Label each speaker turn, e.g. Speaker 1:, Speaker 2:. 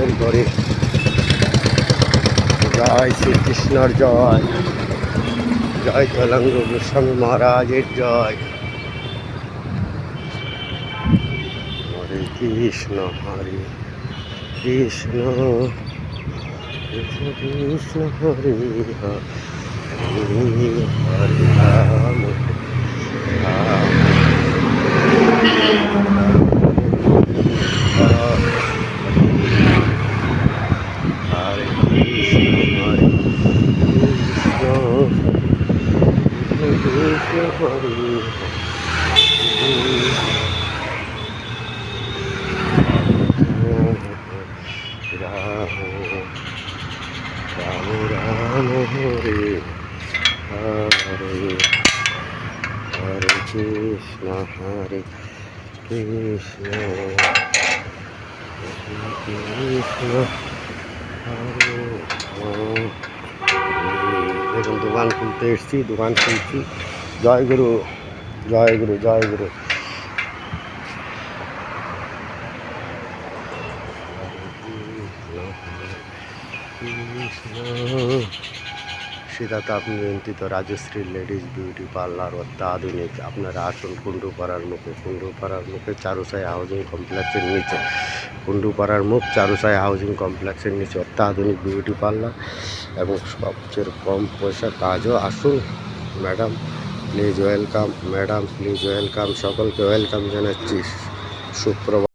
Speaker 1: দর্শন করে। জয় শ্রীকৃষ্ণর জয়, জয় তৈলাঙ্গ গোস্বামী মহারাজের জয়। হরে কৃষ্ণ হরে কৃষ্ণ কৃষ্ণ কৃষ্ণ হরে হরে, হরে রাম রাম হরে কৃষ্ণ হরে কৃষ্ণ হরে রাম রাম রাম হরে হরে, হরে কৃষ্ণ হরে কৃষ্ণ কৃষ্ণ হরে রাম। দেখুন দোকান খুলতে এসছি, দোকান খুলছি। জয় গুরু, জয় গুরু, জয় গুরু। শীতাতাপ নিয়ন্ত্রিত রাজশ্রী লেডিস বিউটি পার্লার অত্যাধুনিক। আপনারা আসুন কুণ্ডুপাড়ার মুখে চারুসাই হাউজিং কমপ্লেক্সের নিচে, কুণ্ডুপাড়ার মুখ চারুসাই হাউজিং কমপ্লেক্সের নিচে অত্যাধুনিক বিউটি পার্লার এবং সবচেয়ে কম পয়সা কাজও। আসুন madam please welcome, madam please welcome, সকলকে ওয়েলকাম জানাচ্ছি। সুপ্রভাত।